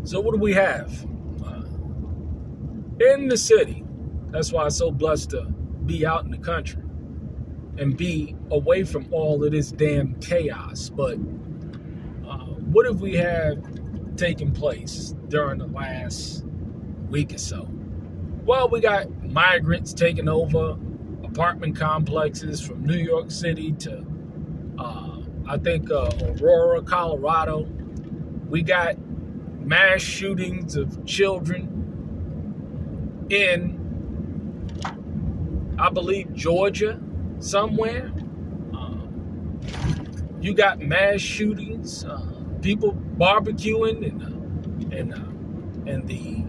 So what do we have? In the city. That's why I'm so blessed to be out in the country and be away from all of this damn chaos. But what have we had taking place during the last week or so? Well, we got migrants taking over apartment complexes from New York City to, I think, Aurora, Colorado. We got mass shootings of children in, I believe, Georgia somewhere. You got mass shootings, people barbecuing in the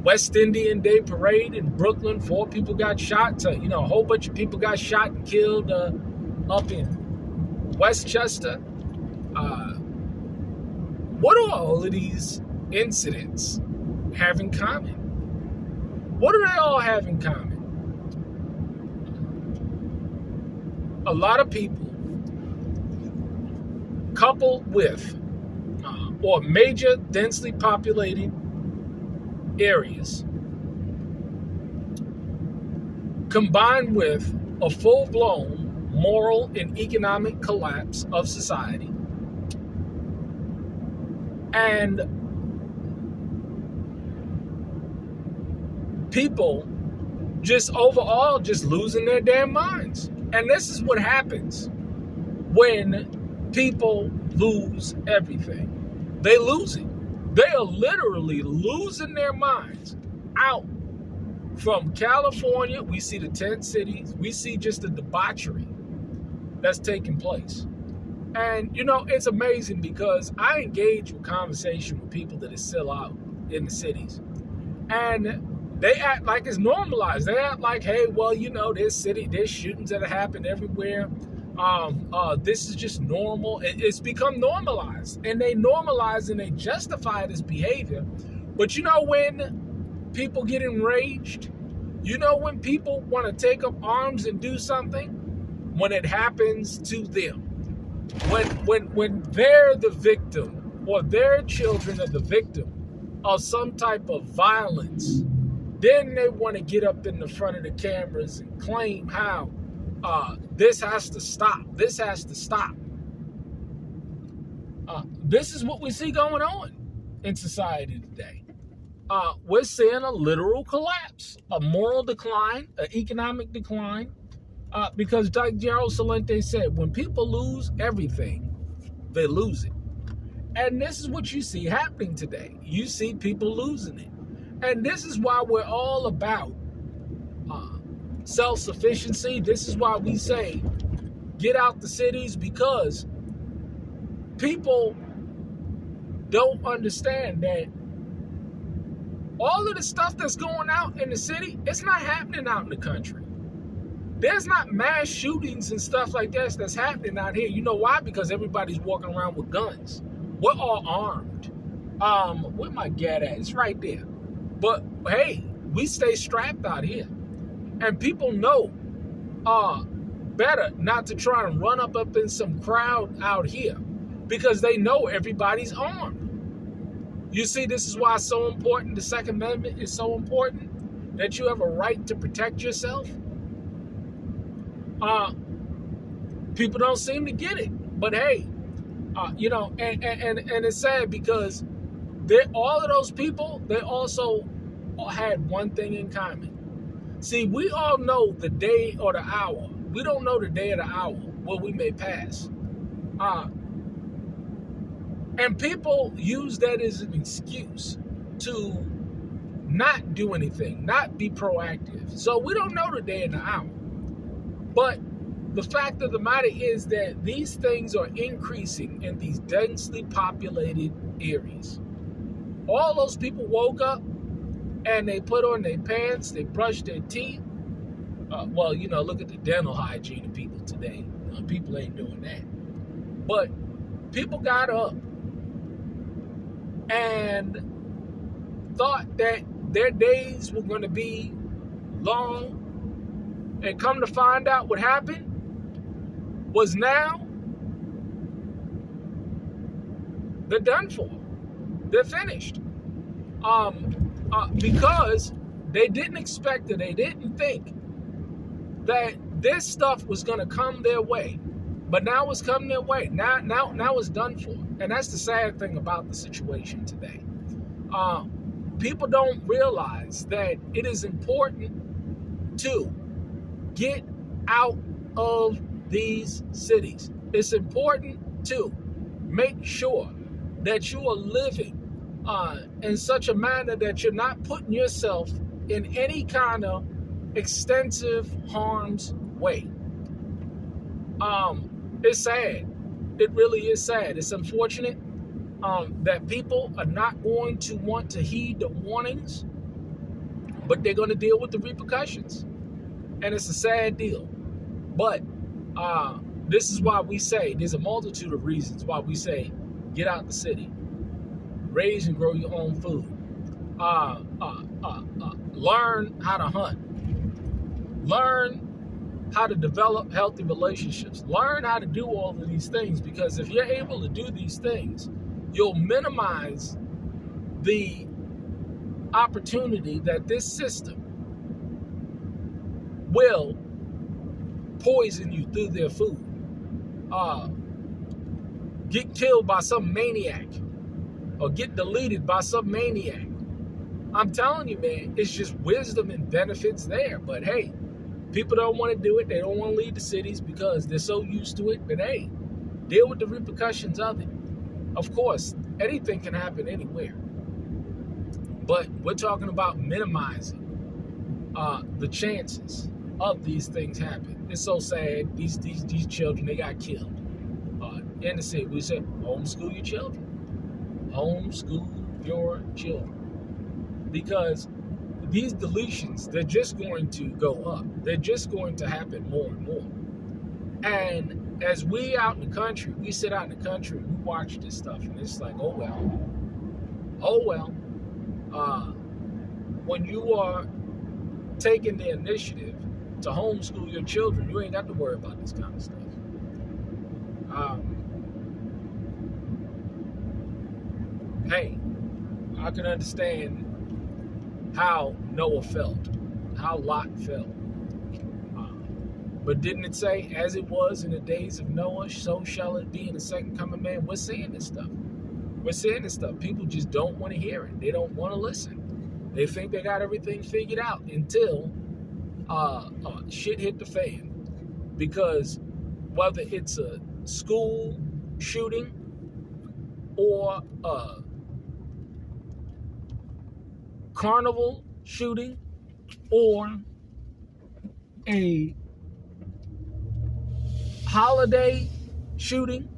West Indian Day Parade in Brooklyn. 4 people got shot. A whole bunch of people got shot and killed up in Westchester. What do all of these incidents have in common? What do they all have in common? A lot of people, coupled with or major densely populated areas, combined with a full-blown moral and economic collapse of society, and people just overall just losing their damn minds. And this is what happens when people lose everything. They lose it. They are literally losing their minds. Out from California, we see the tent cities. We see just the debauchery that's taking place. And, it's amazing because I engage with conversation with people that are still out in the cities. And they act like it's normalized. They act like, hey, well, there's shootings that have happened everywhere. This is just normal. It's become normalized. And they normalize and they justify this behavior. But when people get enraged, when people want to take up arms and do something, when it happens to them, when they're the victim or their children are the victim of some type of violence, then they want to get up in the front of the cameras and claim how this has to stop. This has to stop. This is what we see going on in society today. We're seeing a literal collapse, a moral decline, an economic decline, because like Gerald Celente said, when people lose everything, they lose it. And this is what you see happening today. You see people losing it. And this is why we're all about self-sufficiency. This is why we say, get out the cities, because people don't understand that all of the stuff that's going out in the city, it's not happening out in the country. There's not mass shootings and stuff like that that's happening out here. You know why? Because everybody's walking around with guns. We're all armed. Where my gat at? It's right there. But hey, we stay strapped out here. And people know better not to try and run up in some crowd out here, because they know everybody's armed. You see, this is why it's so important. The Second Amendment is so important, that you have a right to protect yourself. People don't seem to get it. But hey, and it's sad because all of those people, they also had one thing in common. See, we all know the day or the hour. We don't know the day or the hour where we may pass. And people use that as an excuse to not do anything, not be proactive. So we don't know the day and the hour. But the fact of the matter is that these things are increasing in these densely populated areas. All those people woke up and they put on their pants, they brushed their teeth. Look at the dental hygiene of people today. People ain't doing that. But people got up and thought that their days were going to be long, and come to find out what happened was now they're done for. They're finished. Because they didn't expect it. They didn't think that this stuff was going to come their way. But now it's coming their way. Now it's done for. And that's the sad thing about the situation today. People don't realize that it is important to get out of these cities. It's important to make sure that you are living in such a manner that you're not putting yourself in any kind of extensive harm's way. It's sad. It really is sad. It's unfortunate that people are not going to want to heed the warnings, but they're going to deal with the repercussions. And it's a sad deal. But this is why we say, there's a multitude of reasons why we say, get out the city. Raise and grow your own food. Learn how to hunt. Learn how to develop healthy relationships. Learn how to do all of these things, because if you're able to do these things, you'll minimize the opportunity that this system will poison you through their food. Get killed by some maniac or get deleted by some maniac. I'm telling you, man, it's just wisdom and benefits there. But hey, people don't want to do it. They don't want to leave the cities because they're so used to it. But hey, deal with the repercussions of it. Of course, anything can happen anywhere. But we're talking about minimizing the chances of these things happening. It's so sad. These children, they got killed in the city. We said, homeschool your children. Homeschool your children. Because these deletions, they're just going to go up. They're just going to happen more and more. And as we out in the country, we sit out in the country and we watch this stuff, and it's like, oh well. When you are taking the initiative to homeschool your children, you ain't got to worry about this kind of stuff. Hey, I can understand how Noah felt, how Lot felt. But didn't it say, as it was in the days of Noah, so shall it be in the second coming of man? We're seeing this stuff. We're seeing this stuff. People just don't want to hear it. They don't want to listen. They think they got everything figured out until shit hit the fan. Because whether it's a school shooting or a carnival shooting or a holiday shooting,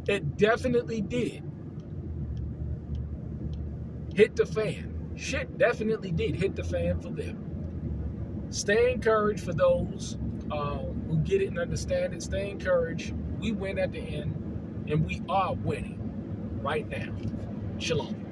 it definitely did hit the fan. Shit definitely did hit the fan for them. Stay encouraged for those who get it and understand it. Stay encouraged. We win at the end, and we are winning right now. Shalom.